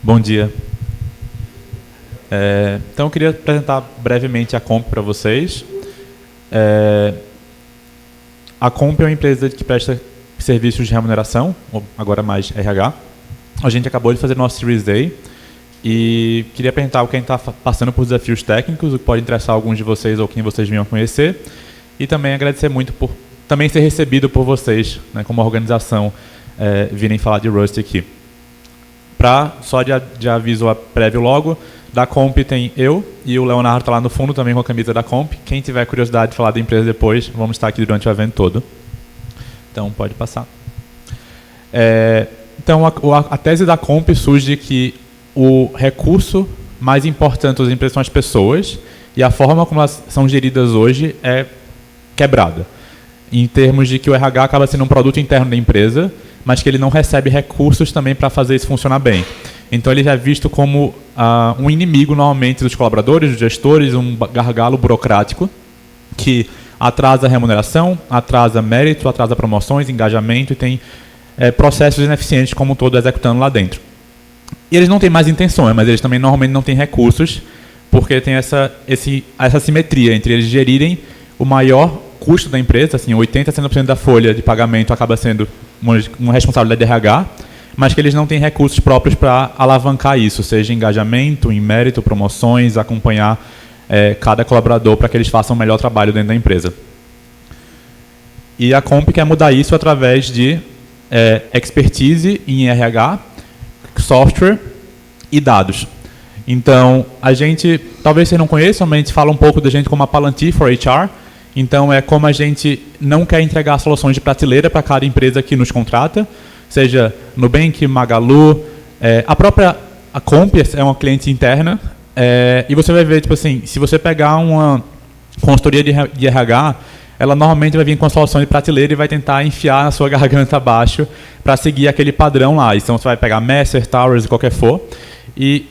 Bom dia. Então, eu queria apresentar brevemente a Comp para vocês. A Comp é uma empresa que presta serviços de remuneração, ou agora mais RH. A gente acabou de fazer nosso Series A e queria perguntar quem está passando por desafios técnicos, o que pode interessar alguns de vocês ou quem vocês venham conhecer. E também agradecer muito por também ser recebido por vocês, né, como organização, virem falar de Rust aqui. Só de aviso prévio logo, da Comp tem eu e o Leonardo está lá no fundo também com a camisa da Comp. Quem tiver curiosidade de falar da empresa depois, vamos estar aqui durante o evento todo. Então, pode passar. Então, a tese da Comp surge de que o recurso mais importante das empresas são as pessoas e a forma como elas são geridas hoje é quebrada. Em termos de que o RH acaba sendo um produto interno da empresa, mas que ele não recebe recursos também para fazer isso funcionar bem. Então, ele é visto como um inimigo, normalmente, dos colaboradores, dos gestores, um gargalo burocrático que atrasa a remuneração, atrasa mérito, atrasa promoções, engajamento e tem processos ineficientes como um todo executando lá dentro. E eles não têm mais intenções, mas eles também normalmente não têm recursos, porque tem essa simetria entre eles gerirem o maior custo da empresa, assim, 80% a 100% da folha de pagamento acaba sendo uma responsabilidade de RH, mas que eles não têm recursos próprios para alavancar isso, seja engajamento, em mérito, promoções, acompanhar cada colaborador para que eles façam o melhor trabalho dentro da empresa. E a Comp quer mudar isso através de expertise em RH, software e dados. Então, a gente, talvez vocês não conheçam, mas a gente fala um pouco da gente como a Palantir for HR. Então, é como a gente não quer entregar soluções de prateleira para cada empresa que nos contrata, seja Nubank, Magalu, a Comp é uma cliente interna, e você vai ver, tipo assim, se você pegar uma consultoria de RH, ela normalmente vai vir com a solução de prateleira e vai tentar enfiar na sua garganta abaixo para seguir aquele padrão lá. Então, você vai pegar Messer, Towers, qualquer for, e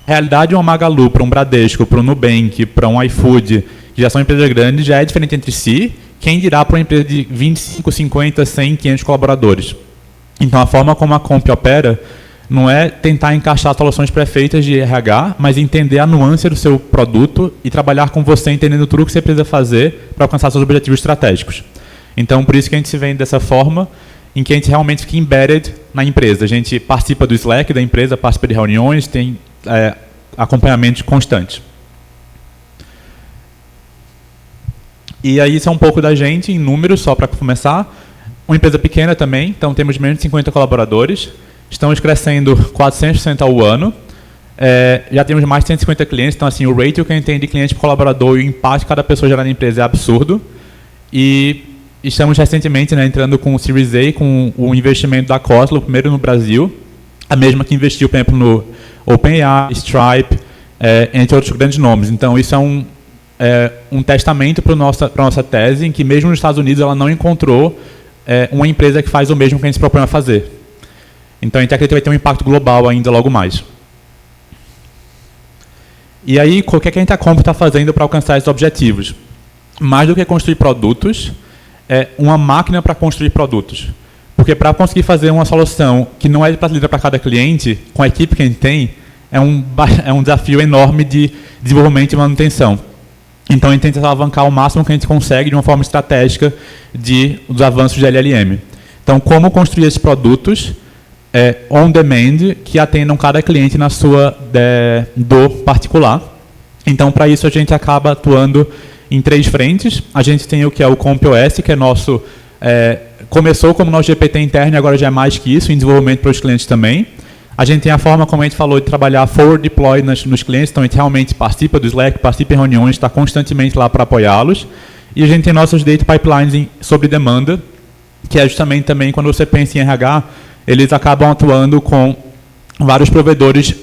a realidade de uma Magalu para um Bradesco, para um Nubank, para um iFood, que já são empresas grandes, já é diferente entre si, quem dirá para uma empresa de 25, 50, 100, 500 colaboradores. Então, a forma como a Comp opera não é tentar encaixar soluções pré-feitas de RH, mas entender a nuance do seu produto e trabalhar com você, entendendo tudo o que você precisa fazer para alcançar seus objetivos estratégicos. Então, por isso que a gente se vende dessa forma, em que a gente realmente fica embedded na empresa. A gente participa do Slack da empresa, participa de reuniões, tem acompanhamento constante. E aí, isso é um pouco da gente, em números, só para começar. Uma empresa pequena também, então temos menos de 50 colaboradores. Estamos crescendo 400% ao ano. Já temos mais de 150 clientes, então assim, o ratio que a gente tem de cliente por colaborador e o impacto que cada pessoa gera na empresa é absurdo. E estamos recentemente, né, entrando com o Series A, com o investimento da Coslo, primeiro no Brasil, a mesma que investiu, por exemplo, no OpenAI, Stripe, entre outros grandes nomes. Então, isso é um testamento para a nossa tese, em que mesmo nos Estados Unidos ela não encontrou uma empresa que faz o mesmo que a gente se propõe a fazer. Então, a gente acredita que vai ter um impacto global ainda logo mais. E aí, o que a gente, a Comp, está fazendo para alcançar esses objetivos? Mais do que construir produtos, é uma máquina para construir produtos. Porque para conseguir fazer uma solução que não é de prateleira para cada cliente, com a equipe que a gente tem, é um desafio enorme de desenvolvimento e manutenção. Então, a gente tenta alavancar o máximo que a gente consegue de uma forma estratégica dos avanços de LLM. Então, como construir esses produtos on demand que atendam cada cliente na sua dor particular. Então, para isso, a gente acaba atuando em 3 frentes. A gente tem o que é o CompOS, que é nosso... começou como nosso GPT interno e agora já é mais que isso, em desenvolvimento para os clientes também. A gente tem a forma, como a gente falou, de trabalhar forward deploy nos clientes, então a gente realmente participa do Slack, participa em reuniões, está constantemente lá para apoiá-los. E a gente tem nossos data pipelines sobre demanda, que é justamente também quando você pensa em RH, eles acabam atuando com vários provedores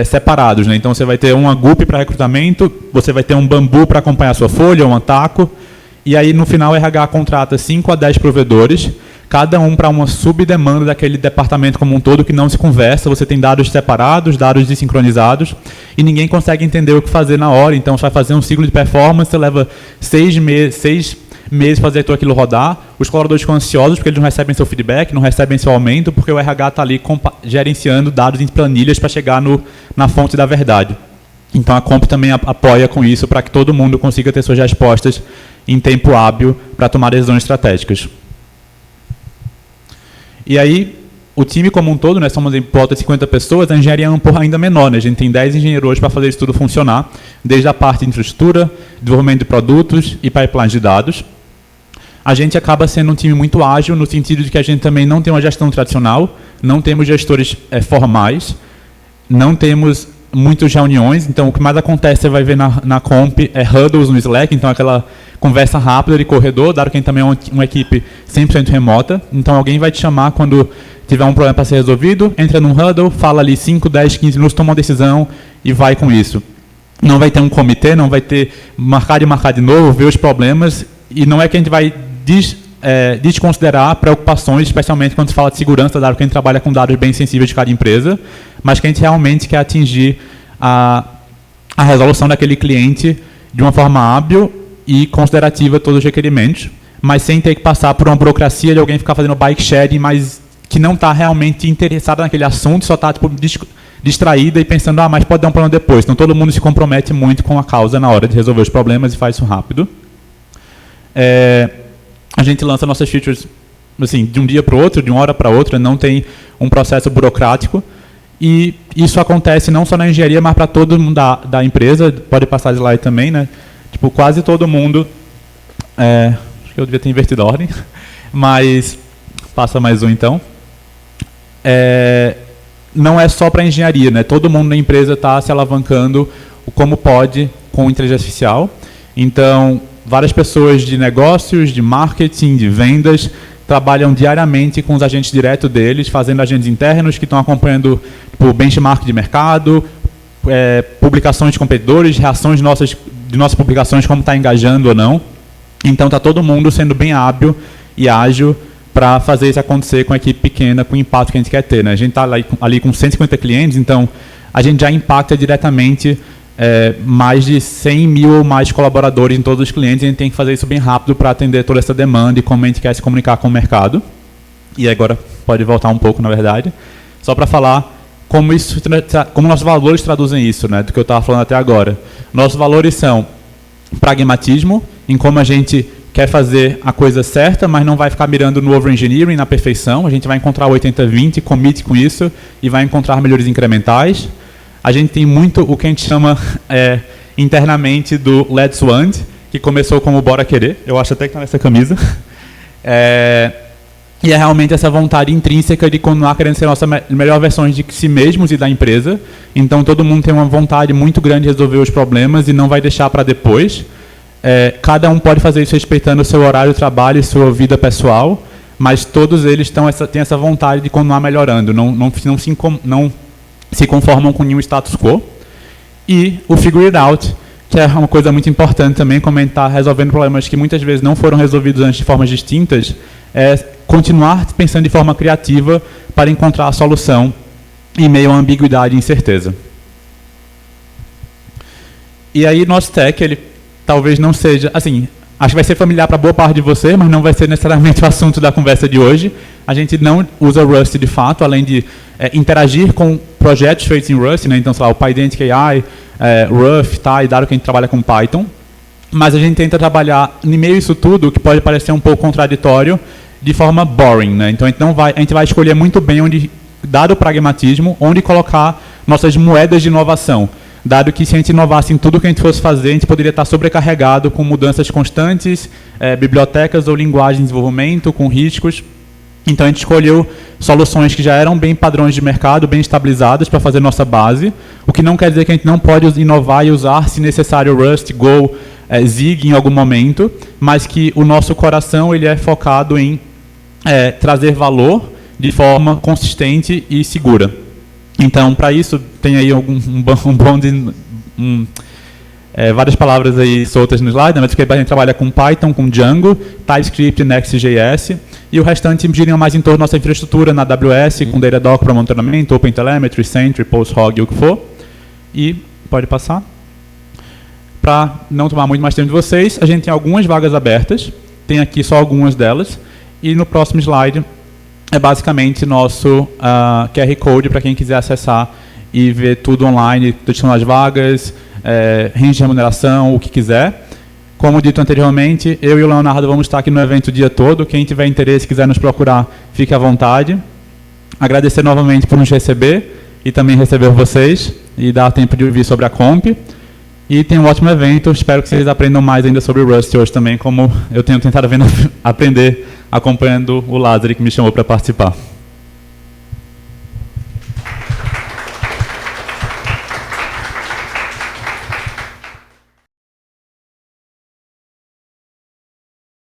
separados, né? Então, você vai ter uma Gupy para recrutamento, você vai ter um Bamboo para acompanhar a sua folha, um Ataco, e aí, no final, o RH contrata 5 a 10 provedores, cada um para uma subdemanda daquele departamento como um todo que não se conversa, você tem dados separados, dados desincronizados, e ninguém consegue entender o que fazer na hora. Então, você vai fazer um ciclo de performance, você leva 6 meses para fazer tudo aquilo rodar. Os colaboradores ficam ansiosos porque eles não recebem seu feedback, não recebem seu aumento, porque o RH está ali gerenciando dados em planilhas para chegar na fonte da verdade. Então a Comp também apoia com isso para que todo mundo consiga ter suas respostas em tempo hábil para tomar decisões estratégicas. E aí, o time como um todo, né, somos em volta de 50 pessoas, a engenharia é um pouco ainda menor, né? A gente tem 10 engenheiros para fazer isso tudo funcionar, desde a parte de infraestrutura, desenvolvimento de produtos e pipelines de dados. A gente acaba sendo um time muito ágil, no sentido de que a gente também não tem uma gestão tradicional, não temos gestores formais, não temos muitas reuniões, então o que mais acontece, você vai ver na Comp, é huddles no Slack, então aquela conversa rápida de corredor, dado que a gente também é uma equipe 100% remota, então alguém vai te chamar quando tiver um problema para ser resolvido, entra num huddle, fala ali 5, 10, 15 minutos, toma uma decisão e vai com isso. Não vai ter um comitê, não vai ter marcar de novo, ver os problemas, e não é que a gente vai desconsiderar preocupações, especialmente quando se fala de segurança, dado que a gente trabalha com dados bem sensíveis de cada empresa, mas que a gente realmente quer atingir a resolução daquele cliente de uma forma hábil e considerativa todos os requerimentos, mas sem ter que passar por uma burocracia de alguém ficar fazendo bike sharing, mas que não está realmente interessado naquele assunto, só está tipo, distraída e pensando, mas pode dar um problema depois. Então todo mundo se compromete muito com a causa na hora de resolver os problemas e faz isso rápido. A gente lança nossas features assim, de um dia para o outro, de uma hora para outra, não tem um processo burocrático. E isso acontece não só na engenharia, mas para todo mundo da empresa. Pode passar de slide também, né? Tipo, quase todo mundo... acho que eu devia ter invertido a ordem, mas passa mais um então. Não é só para engenharia, né? Todo mundo na empresa está se alavancando como pode com inteligência artificial. Então, várias pessoas de negócios, de marketing, de vendas, trabalham diariamente com os agentes diretos deles, fazendo agentes internos que estão acompanhando o benchmark de mercado, publicações de competidores, reações de nossas publicações, como está engajando ou não. Então, está todo mundo sendo bem hábil e ágil para fazer isso acontecer com a equipe pequena, com o impacto que a gente quer ter, né? A gente está ali com 150 clientes, então a gente já impacta diretamente mais de 100 mil ou mais colaboradores em todos os clientes, e a gente tem que fazer isso bem rápido para atender toda essa demanda e como a gente quer se comunicar com o mercado. E agora pode voltar um pouco, na verdade, só para falar como nossos valores traduzem isso, né, do que eu estava falando até agora. Nossos valores são pragmatismo, em como a gente quer fazer a coisa certa, mas não vai ficar mirando no over-engineering, na perfeição. A gente vai encontrar o 80-20, commit com isso, e vai encontrar melhorias incrementais. A gente tem muito o que a gente chama internamente do Let's Want, que começou como Bora Querer. Eu acho até que está nessa camisa. E é realmente essa vontade intrínseca de continuar querendo ser a nossa melhor versão de si mesmos e da empresa. Então, todo mundo tem uma vontade muito grande de resolver os problemas e não vai deixar para depois. Cada um pode fazer isso respeitando o seu horário de trabalho e sua vida pessoal, mas todos eles têm essa vontade de continuar melhorando, não se conformam com nenhum status quo. E o Figure It Out, que é uma coisa muito importante também, como a gente está resolvendo problemas que muitas vezes não foram resolvidos antes de formas distintas, é continuar pensando de forma criativa para encontrar a solução em meio à ambiguidade e incerteza. E aí, nosso tech, ele talvez não seja, assim, acho que vai ser familiar para boa parte de você, mas não vai ser necessariamente o assunto da conversa de hoje. A gente não usa Rust de fato, além de interagir com projetos feitos em Rust, né? Então, sei lá, o Pydantic AI, Rough, tá? E dado que a gente trabalha com Python. Mas a gente tenta trabalhar, em meio a isso tudo, que pode parecer um pouco contraditório, de forma boring, né? Então, a gente vai escolher muito bem, dado o pragmatismo, onde colocar nossas moedas de inovação. Dado que se a gente inovasse em tudo que a gente fosse fazer, a gente poderia estar sobrecarregado com mudanças constantes, bibliotecas ou linguagem de desenvolvimento, com riscos. Então a gente escolheu soluções que já eram bem padrões de mercado, bem estabilizadas para fazer nossa base, o que não quer dizer que a gente não pode inovar e usar, se necessário, Rust, Go, Zig em algum momento, mas que o nosso coração ele é focado em trazer valor de forma consistente e segura. Então, para isso, tem aí várias palavras aí soltas no slide, mas a gente trabalha com Python, com Django, TypeScript, Next.js, e o restante gira mais em torno da nossa infraestrutura na AWS, com Datadog para monitoramento, OpenTelemetry, Sentry, PostHog, o que for. E, pode passar. Para não tomar muito mais tempo de vocês, a gente tem algumas vagas abertas. tem aqui só algumas delas. E no próximo slide é basicamente nosso QR Code para quem quiser acessar e ver tudo online, as vagas, range de remuneração, o que quiser. Como dito anteriormente, eu e o Leonardo vamos estar aqui no evento o dia todo. Quem tiver interesse e quiser nos procurar, fique à vontade. Agradecer novamente por nos receber e também receber vocês e dar tempo de ouvir sobre a Comp. E tem um ótimo evento, espero que vocês aprendam mais ainda sobre o Rust hoje também, como eu tenho tentado aprender acompanhando o Lázaro que me chamou para participar.